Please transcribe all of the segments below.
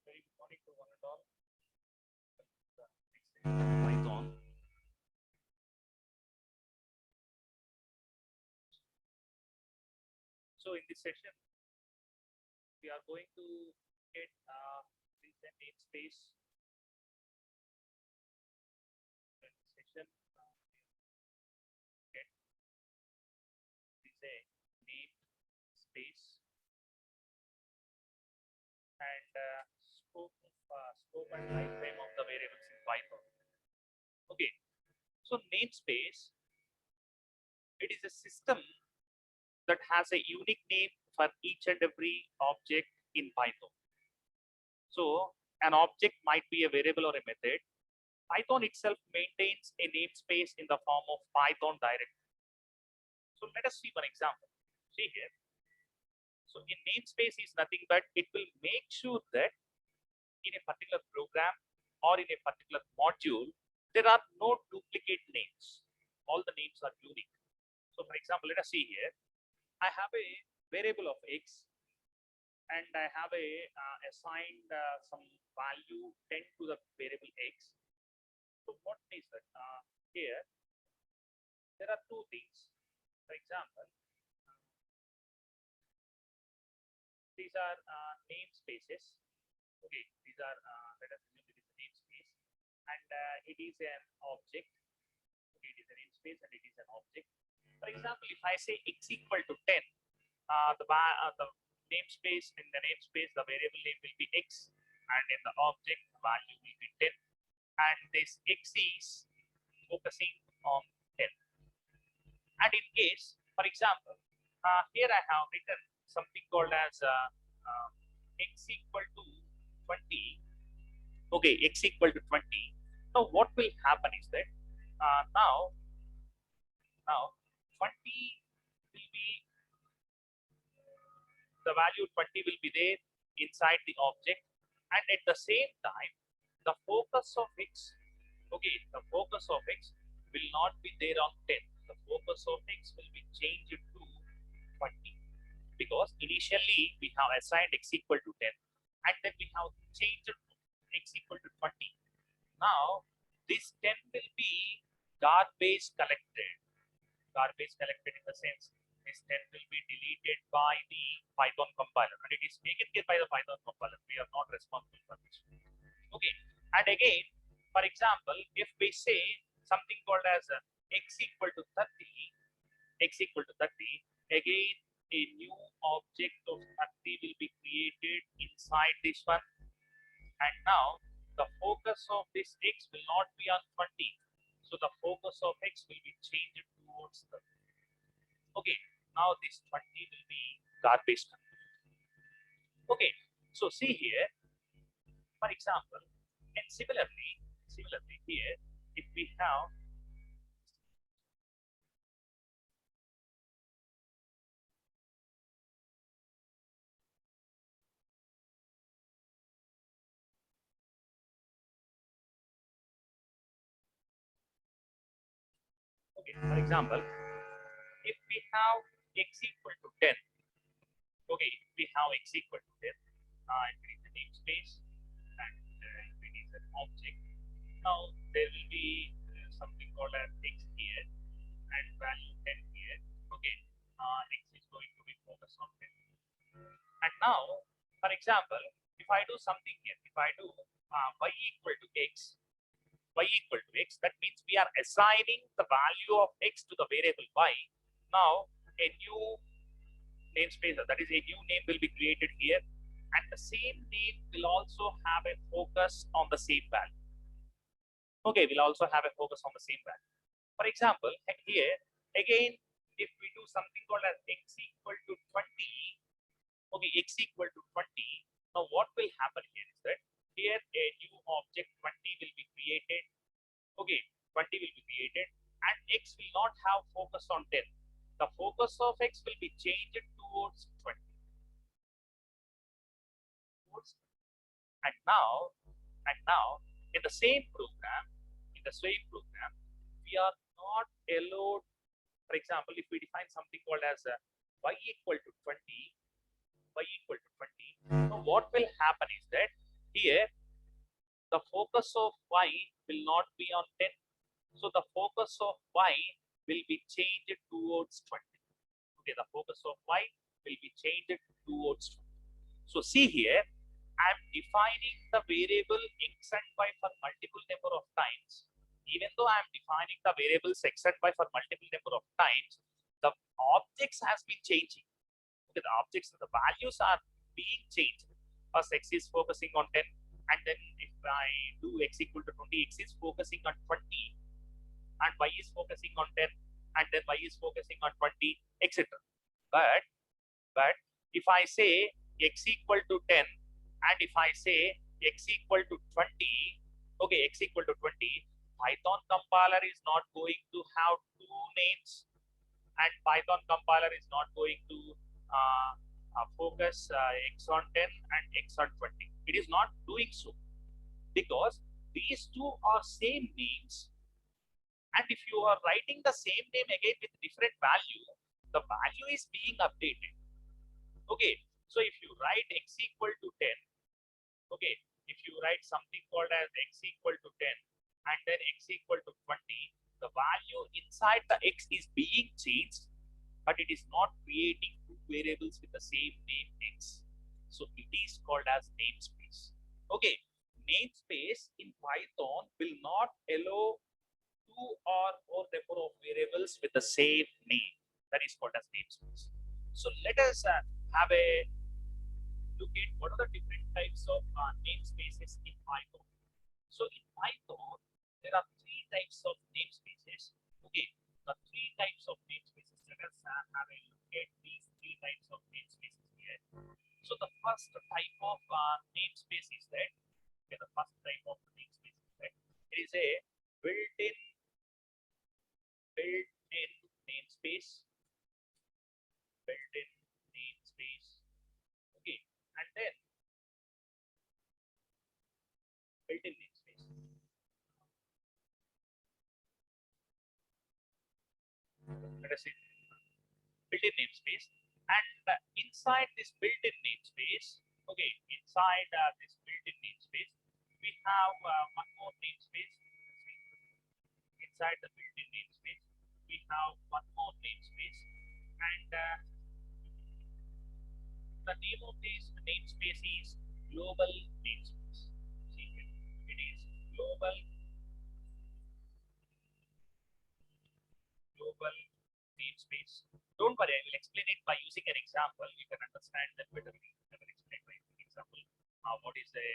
Very good morning to one and all. Python. So in this session, we are going to get this namespace. In this session, get this namespace and scope and lifetime of the variables in Python. Okay, so namespace, it is a system that has a unique name for each and every object in Python. So an object might be a variable or a method. Python itself maintains a namespace in the form of Python directory. So let us see one example. See here. So in namespace is nothing but it will make sure that in a particular program or in a particular module, there are no duplicate names. All the names are unique. So for example, let us see here. I have a variable of x and I have a assigned some value 10 to the variable x. So what is that? Here, there are two things. For example, these are namespaces. Okay, these are, let us assume it is a namespace and it is an object. Okay, it is a namespace and it is an object. For example, if I say x equal to 10, the namespace, in the namespace, the variable name will be x, and in the object, the value will be 10. And this x is focusing on 10. And in case, for example, here I have written something called as x equal to 20. Okay, x equal to 20. Now, what will happen is that now 20 will be, the value 20 will be there inside the object, and at the same time the focus of x, okay, the focus of x will not be there on 10. The focus of x will be changed to 20 because initially we have assigned x equal to 10 and then we have changed to x equal to 20. Now this 10 will be garbage collected in the sense this 10 will be deleted by the Python compiler, and it is taken care by the Python compiler. We are not responsible for this. Okay, and again, for example, if we say something called as x equal to 30, again a new object of 30 will be created inside this one, and now the focus of this x will not be on 20. So the focus of x will be changed towards 30. Okay, now this 20 will be garbage. Okay, so see here, for example, and similarly here, if we have okay, for example, if we have x equal to 10, okay, if we have x equal to 10, if it is a namespace and if it is an object, now there will be something called as x here and value 10 here. Okay, x is going to be focused on 10. And now, for example, if I do something here, if I do y equal to x, that means we are assigning the value of x to the variable y. Now a new namespace, that is a new name, will be created here, and the same name will also have a focus on the same value. Okay, we'll also have a focus on the same value. For example, here again, if we do something called as x equal to 20, okay, x equal to 20, now what will happen here is that here a new object 20 will be created. Okay, 20 will be created and x will not have focus on 10. The focus of x will be changed towards 20. And now in the same program, we are not allowed. For example, if we define something called as y equal to 20, now what will happen is that Here, the focus of y will not be on 10. So the focus of y will be changed towards 20. Okay, the focus of y will be changed towards 20. So see here, I'm defining the variable x and y for multiple number of times. Even though I'm defining the variables x and y for multiple number of times, the objects has been changing. Okay, the objects, the values are being changed. First, x is focusing on 10, and then if I do x equal to 20, x is focusing on 20, and y is focusing on 10, and then y is focusing on 20, etc. But if I say x equal to 10, and if I say x equal to 20, okay, x equal to 20, Python compiler is not going to have two names, and Python compiler is not going to focus x on 10 and x on 20. It is not doing so because these two are same names, and if you are writing the same name again with different value, the value is being updated. Okay, so if you write x equal to 10, okay, if you write something called as x equal to 10 and then x equal to 20, the value inside the x is being changed, but it is not creating two variables with the same name x. So it is called as namespace. Okay, namespace in Python will not allow two or more number of variables with the same name. That is called as namespace. So let us have a look at what are the different types of namespaces in Python. So in Python, there are three types of namespaces. Okay, the three types of namespaces. Let us have a look at these three types of namespaces here. So the first type of namespace is that, okay, the first type of namespace is that it is a built-in namespace, built-in namespace. Okay, and then built-in namespace. Let us see built-in namespace, and inside this built-in namespace, okay, inside this built-in namespace, we have one more namespace. Inside the built-in namespace, we have one more namespace, and the name of this namespace is global namespace. See here, it is global namespace. Don't worry, I will explain it by using an example. You can understand that better. I will explain by using example. What is a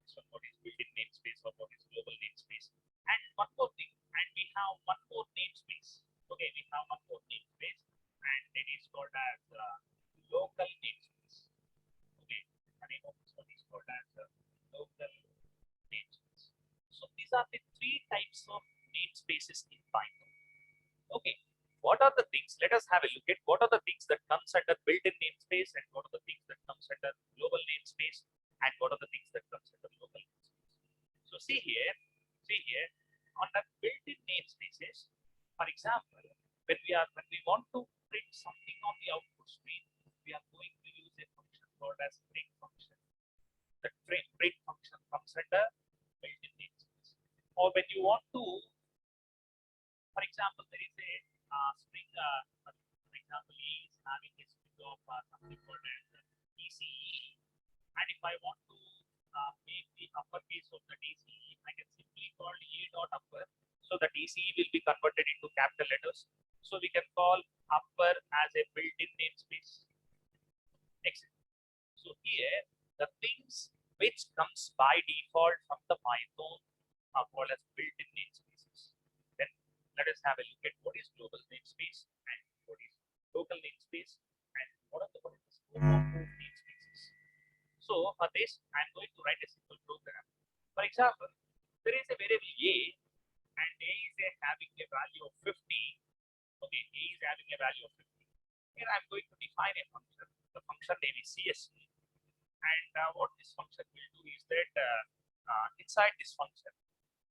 so what is built-in namespace or what is global namespace? And one more thing, and we have one more namespace. Okay, we have one more namespace, and it is called as local namespace. Okay, the name of this one is called as local namespace. So these are the three types of namespaces in Python. Okay, what are the things? Let us have a look at what are the things that comes under built-in namespace and what are the things that comes under global namespace and what are the things that comes under local namespace. So see here, under built-in namespaces, for example, when we want to print something on the output screen, we are going to use a function called as print function. The print function comes under built-in namespace. Or when you want to, for example, there is a string, for example, E is having a string of something called as DCE, and if I want to make the uppercase of the DCE, I can simply call E dot upper, so the DCE will be converted into capital letters. So we can call upper as a built-in namespace. Excellent. So here, the things which comes by default from the Python are called as built-in namespaces. Then let us have a look at what is global namespace and what is local namespace and what are the scope of both namespaces. So for this, I'm going to write a simple program. For example, there is a variable A, and A is having a value of 50. Okay, A is having a value of 50. Here I'm going to define a function. The function name is CSV. And what this function will do is that inside this function,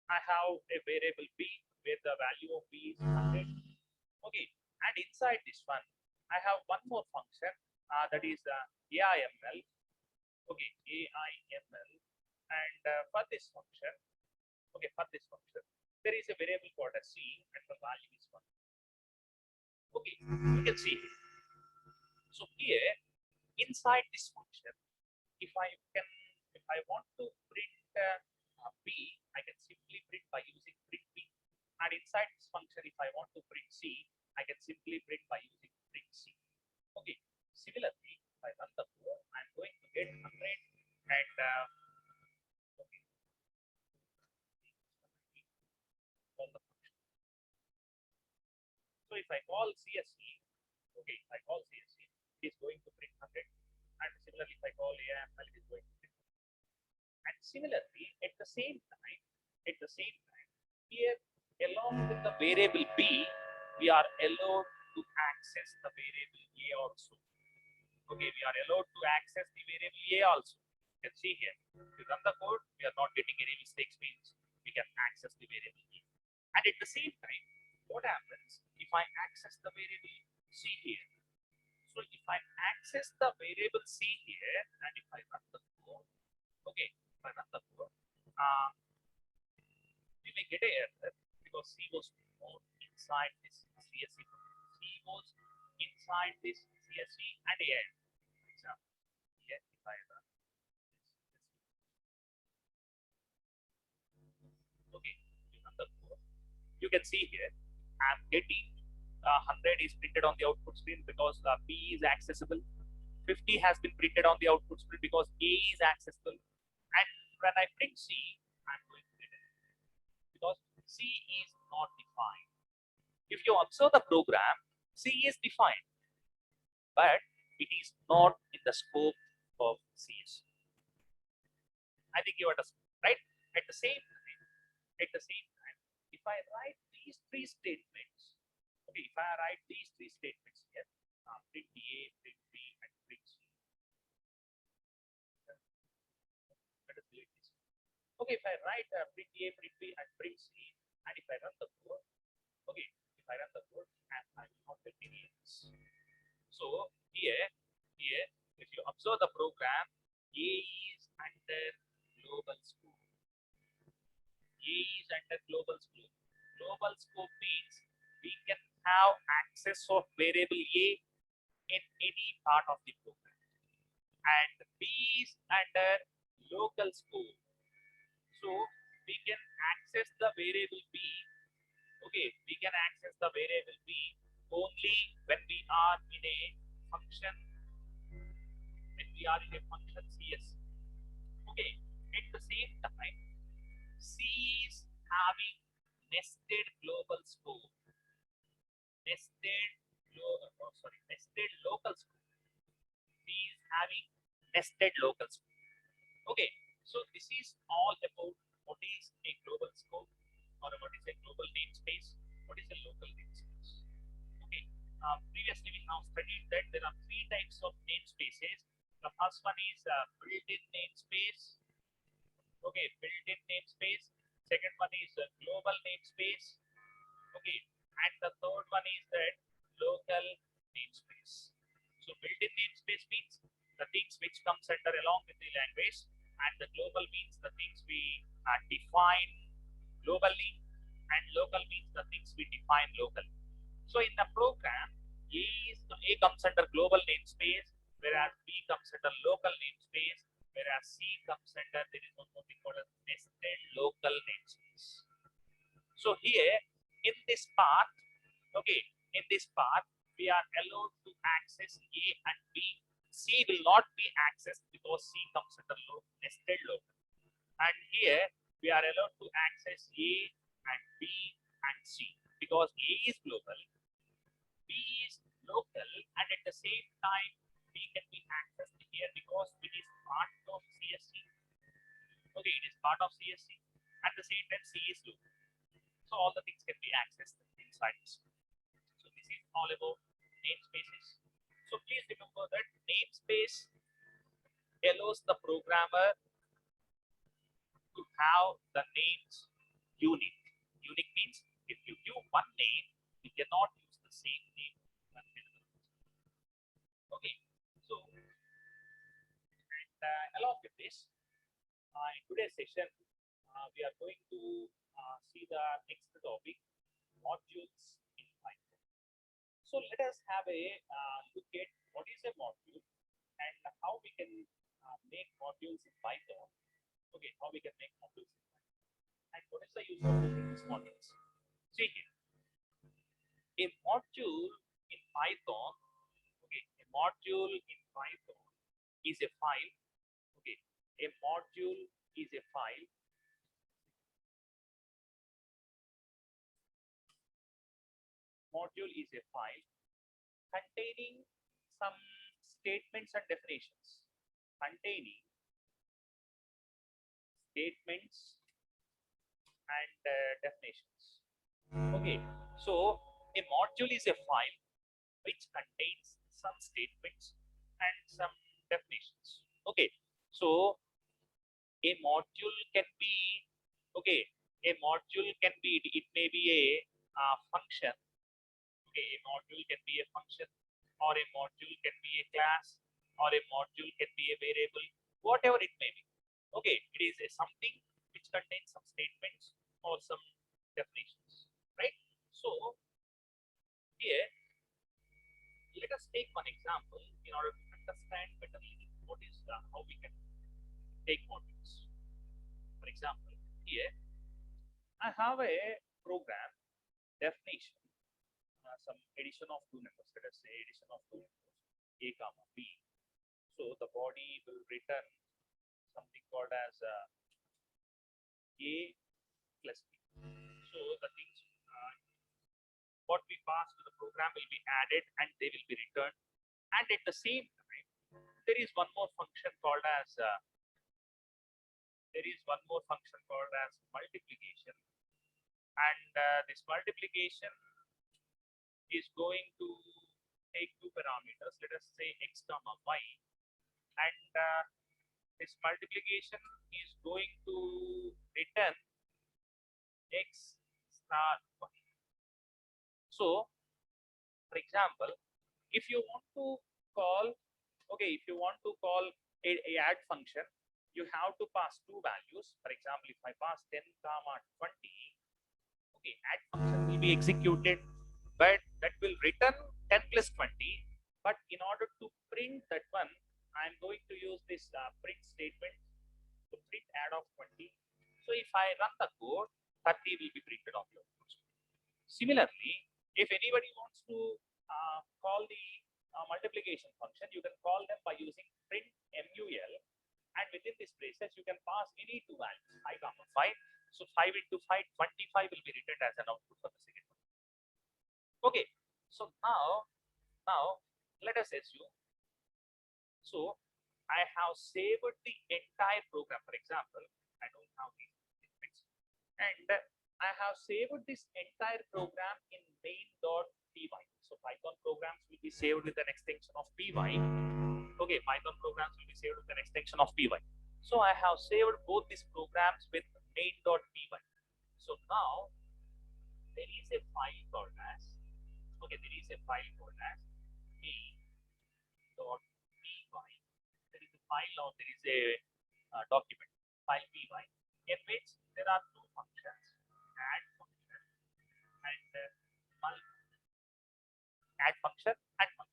I have a variable B where the value of B is 100. Okay, and inside this one, I have one more function that is Cseai&Ml. Okay, Cseai&Ml, and for this function, okay, for this function, there is a variable called as c, and the value is 1. Okay, you can see here. So here, inside this function, if I can, if I want to print b, I can simply print by using print b. And inside this function, if I want to print c, I can simply print by using print c. Okay. Similarly, if I run the code, I'm going to get 100 and okay. All the function. So if I call CSC, okay, if I call CSC, it is going to print 100. And similarly, if I call AML, it is going to print 100. And similarly, at the same time, here along with the variable b, we are allowed to access the variable a also. Okay, we are allowed to access the variable a also. You can see here, if we run the code, we are not getting any mistakes, means we can access the variable a. And at the same time, what happens if I access the variable c here? So if I access the variable c here, and if I run the code, okay, if I run the code, we may get an error because c was not inside this CSC. C was inside this CSC and a. Here, if I run this, okay, we run the code. You can see here, I'm getting 100 is printed on the output screen because B is accessible. 50 has been printed on the output screen because A is accessible. And when I print C, I'm going to get it because C is not defined. If you observe the program, C is defined, but it is not in the scope of CS. I think you understand, right? At the same time, if I write these three statements, okay, if I write these three statements here, print A, print B, and print C. Let us delete this. Okay, if I write print A, print B, and print C, and if I run the code, okay, if I run the code, and I will not get any errors. So here, if you observe the program, A is under global scope. A is under global scope. Global scope means we can have access of variable A in any part of the program. And B is under local scope. So we can access the variable B. Okay, we can access the variable B only when we are in a function, CS. Okay, at the same time, C is having nested global scope. Nested local scope. C is having nested local scope. Okay, so this is all about what is a global scope or what is a global namespace, what is a local namespace. Okay, previously we have studied that there are three types of namespaces. The first one is built-in namespace. Okay, built-in namespace. Second one is a global namespace. Okay, and the third one is that local namespace. So built-in namespace means the things which comes under along with the language, and the global means the things we define globally, and local means the things we define locally. So in the program, A comes under global namespace, whereas B comes under local namespace, whereas C comes under, there is one more thing called a nested local namespace. So here in this part, okay, in this part, we are allowed to access A and B. C will not be accessed because C comes under nested local. And here we are allowed to access A and B and C because A is global, B is local, and at the same time B can be accessed here because it is part of CSC. Okay, it is part of CSC. At the same time, C is local. So all the things can be accessed inside this. So this is all about namespaces. So please remember that namespace allows the programmer to have the names unique. Unique means if you give one name, you cannot use the same name. Okay. So and along with this, in today's session, we are going to see the next topic, modules in Python. So let us have a look at what is a module and how we can make modules in Python. Okay, how we can make modules in Python and what is the use of these modules. See here, a module in Python. Okay, a module in Python is a file. Okay, a module is a file. Module is a file containing some statements and definitions. Containing statements and definitions. Okay, so a module is a file which contains some statements and some definitions. Okay, so a module can be, okay, a module can be, it may be a function. Okay, a module can be a function, or a module can be a class, or a module can be a variable, whatever it may be. Okay, it is a something which contains some statements or some definitions, right? So here, let us take one example in order to understand better what is how we can take modules. For example, here I have a program definition, some addition of two numbers. Let us say addition of two numbers, a comma b. So the body will return something called as a plus b. So the things what we pass to the program will be added and they will be returned. And at the same time, there is one more function called as multiplication, and this multiplication is going to take two parameters. Let us say x comma y, and this multiplication is going to return x star y. So, for example, if you want to call, okay, if you want to call a add function, you have to pass two values. For example, if I pass 10 comma 20, okay, add function will be executed, but that will return 10 plus 20. But in order to print that one, I'm going to use this print statement to print add of 20. So if I run the code, 30 will be printed on your code. Similarly, if anybody wants to call the multiplication function, you can call them by using print mul, and within this braces you can pass any two values, 5 comma 5. So 5 into 5, 25 will be written as an output for the second one. Okay, so now let us assume, so I have saved the entire program. For example, I don't have these statements, and I have saved this entire program in main.py. So Python programs will be saved with an extension of py. Okay, Python programs will be saved with an extension of py. So I have saved both these programs with main.py. So now there is a file called as, okay, there is a file called as main.py. There is a file, or there is a document, file py, in which there are two functions, add function and mul. Add function and mul.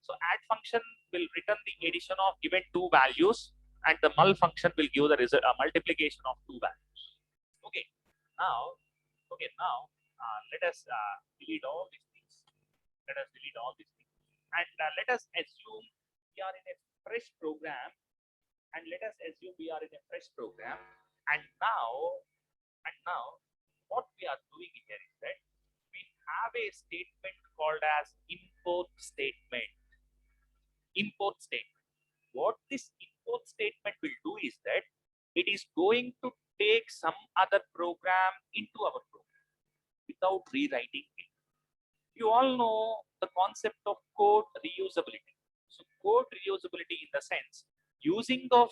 So add function will return the addition of given two values, and the mul function will give the result, multiplication of two values. Okay, now let us delete all these things. Let us delete all these things, and let us assume we are in a fresh program. And let us assume we are in a fresh program. And now, what we are doing here is that we have a statement called as import statement. Import statement. What this import statement will do is that it is going to take some other program into our program without rewriting it. You all know the concept of code reusability. So code reusability in the sense, using of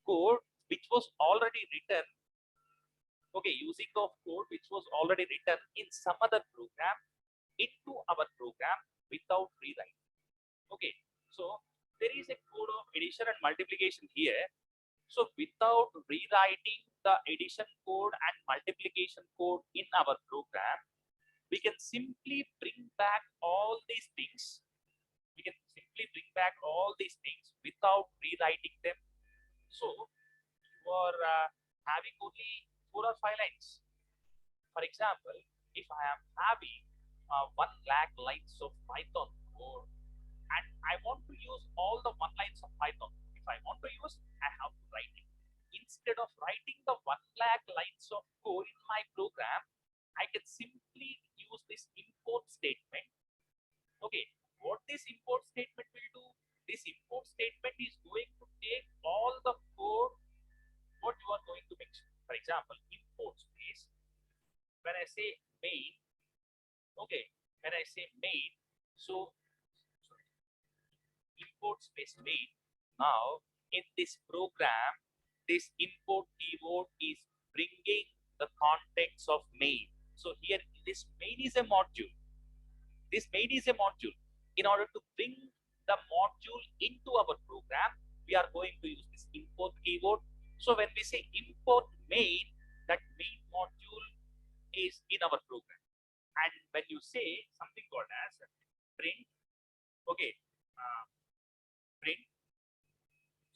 code which was already written, okay, using of code which was already written in some other program into our program without rewriting. Okay, so there is a code of of addition and multiplication here. So without rewriting the addition code and multiplication code in our program, we can simply bring back all these things. We can simply bring back all these things without rewriting them. So you are having only 4 or 5 lines. For example, if I am having 1 lakh lines of Python code and I want to use all the 1 lines of Python, if I want to use, I have to write it. Instead of writing the 1 lakh lines of code in my program, I can simply use this import statement. Okay, what this import statement will do? This import statement is going to take all the code what you are going to mention. For example, import space. When I say main, okay, when I say main, so sorry, import space main. Now in this program, this import keyword is bringing the context of main. So here this main is a module. This main is a module. In order to bring the module into our program, we are going to use this import keyword. So when we say import main, that main module is in our program. And when you say something called as print, okay, print.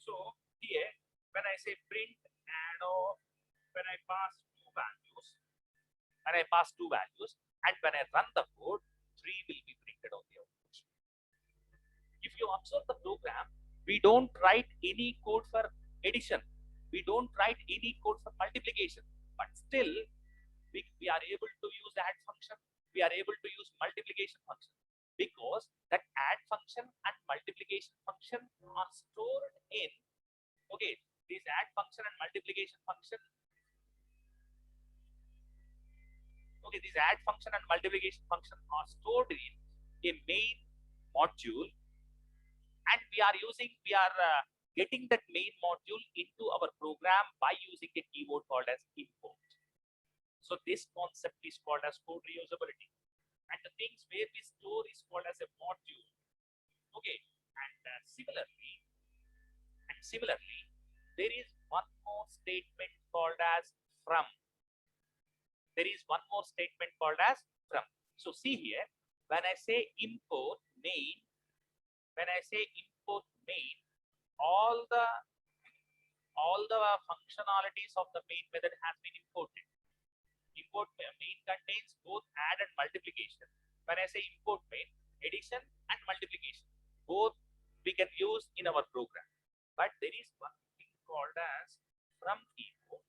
So here, when I say print and when I pass 2 values, and when I run the code, 3 will be printed on the output. If you observe the program, we don't write any code for addition. We don't write any code for multiplication, but still we are able to use add function. We are able to use multiplication function because that add function and multiplication function are stored in, okay, this add function and multiplication function. Okay, this add function and multiplication function are stored in a main module, and we are getting that main module into our program by using a keyword called as import. So this concept is called as code reusability, and the things where we store is called as a module. Okay, and similarly, there is one more statement called as from. There is one more statement called as from. So see here, when I say import main, all the functionalities of the main method has been imported. Import main contains both add and multiplication. When I say import main, addition and multiplication, both we can use in our program. But there is one thing called as from keyword.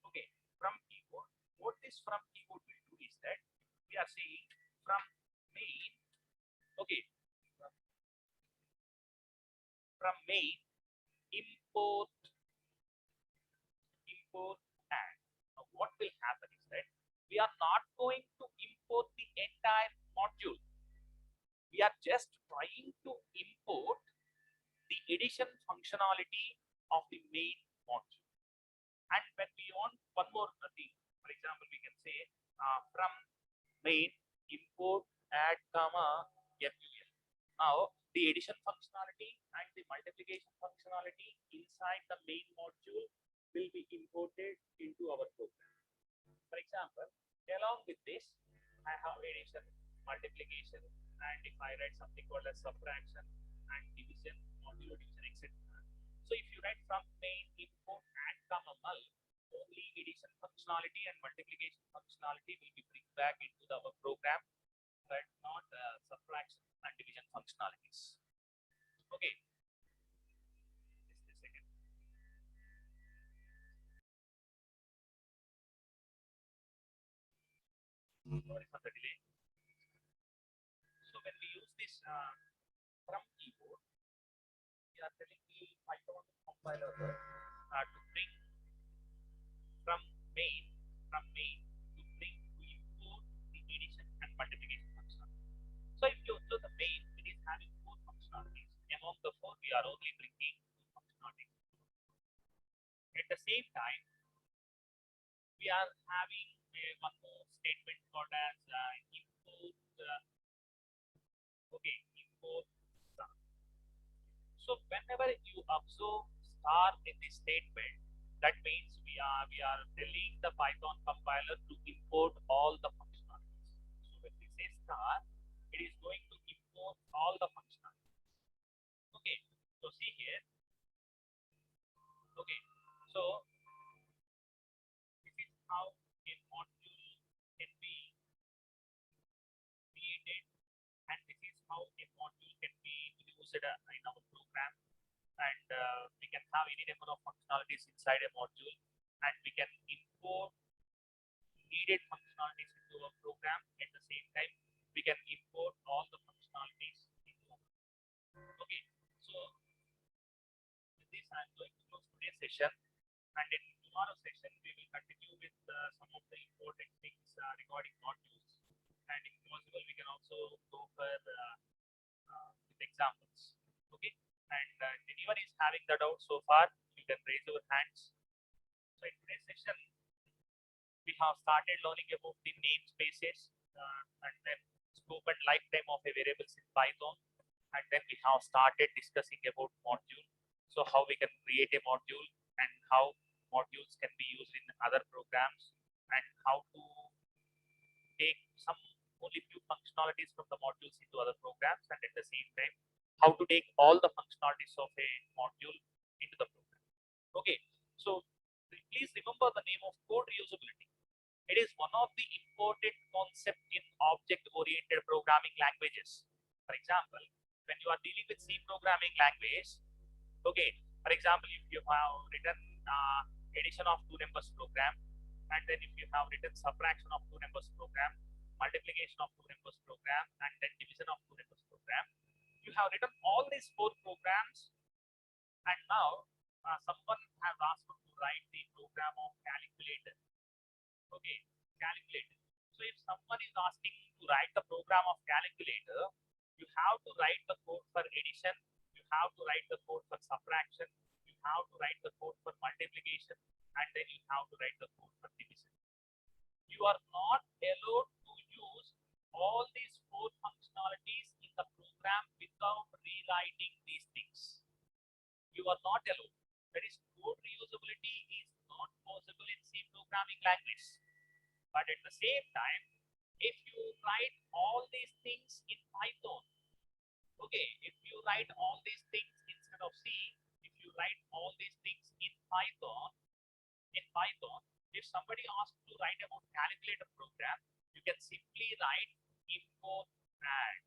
Okay, from keyword. What this from keyword will do is that we are saying from main, okay, from main import add. Now what will happen is that we are not going to import the entire module. We are just trying to import the addition functionality of the main module. And when we want one more thing, for example, we can say from main import add comma FUL. Now the addition functionality and the multiplication functionality inside the main module will be imported into our program. For example, along with this, I have addition, multiplication, and if I write something called as subtraction and division, modulo division, etc. So if you write from main import add comma null, only addition functionality and multiplication functionality will be bring back into our program, but not subtraction and division functionalities. Okay. Just a second. Sorry for the delay. So when we use this from keyboard, we are telling the Python compiler to bring from main to import the addition and multiplication functionality. So if you observe the main, it is having 4 functionalities. Among the 4, we are only bringing 2 functionalities. At the same time, we are having one more statement called as import. Okay, import sum. So whenever observe star in this statement, that means we are telling the Python compiler to import all the functionalities. So when we say star, it is going to import all the functionalities. Okay, so see here. Okay, so this is how a module can be created, and this is how a module can be used in our program. And we can have any number of functionalities inside a module, and we can import needed functionalities into a program. At the same time, we can import all the functionalities into. Okay, so with this, I'm going to close today's session, and in tomorrow's session, we will continue with some of the important things regarding modules, and if possible, we can also go for with examples. Okay, and if anyone is having the doubt so far, you can raise your hands. So in today's session, we have started learning about the namespaces and then scope and lifetime of a variables in Python, and then we have started discussing about module. So how we can create a module and how modules can be used in other programs, and how to take some only few functionalities from the modules into other programs, and at the same time how to take all the functionalities of a module into the program. Okay, so please remember the name of code reusability. It is one of the important concepts in object-oriented programming languages. For example, when you are dealing with C programming language, okay, for example, if you have written addition of two numbers program, and then if you have written subtraction of two numbers program, multiplication of two numbers program, and then division of two numbers program, you have written all these four programs, and now someone has asked you to write the program of calculator. Okay, calculator. So if someone is asking to write the program of calculator, you have to write the code for addition, you have to write the code for subtraction, you have to write the code for multiplication, and then you have to write the code for division. You are not allowed to use all these four functionalities in the program without rewriting these things. You are not allowed. That is, code reusability is not possible in C programming language. But at the same time, if you write all these things in Python, okay, if you write all these things instead of C, if you write all these things in Python, if somebody asks to write about calculator program, you can simply write import add.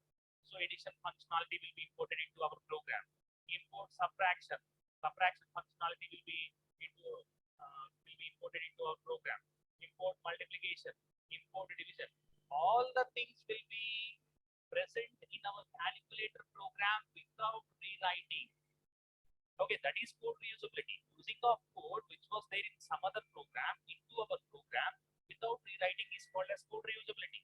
So addition functionality will be imported into our program. Import subtraction functionality will be imported into our program. Import multiplication, import division. All the things will be present in our calculator program without rewriting. Okay, that is code reusability. Using of code which was there in some other program into our program without rewriting is called as code reusability.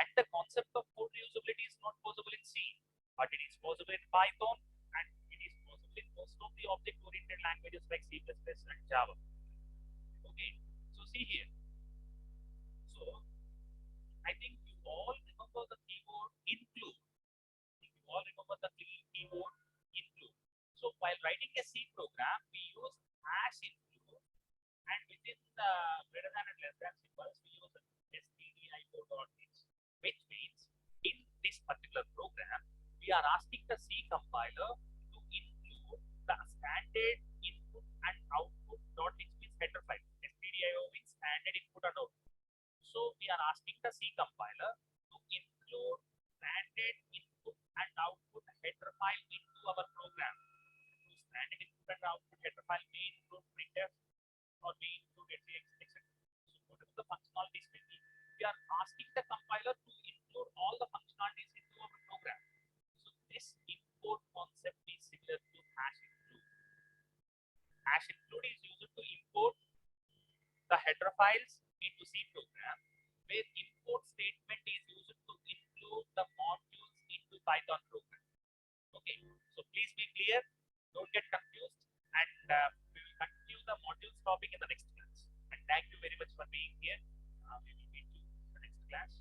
And the concept of code reusability is not possible in C, but it is possible in Python, and it is possible in most of the object-oriented languages like C++ and Java. Okay, so see here. So I think you all remember the keyword include. You all remember the keyword include. So while writing a C program, we use hash include, and within the greater than and less than symbols, we use stdio.h, which means in this particular program, we are asking the C compiler to include the standard input and output dot h means header file. Stdio means standard input and output. So we are asking the C compiler to include standard input and output header file into our program. So standard input and output header file may include printf or may include etc. So whatever the functionalities may be, we are asking the compiler to include all the functionalities into our program. So this import concept is similar to hash include. Hash include is used to import the header files into C program, where import statement is used to include the modules into Python program. Okay, so please be clear, don't get confused, and we will continue the modules topic in the next class. And thank you very much for being here. We will meet you in the next class.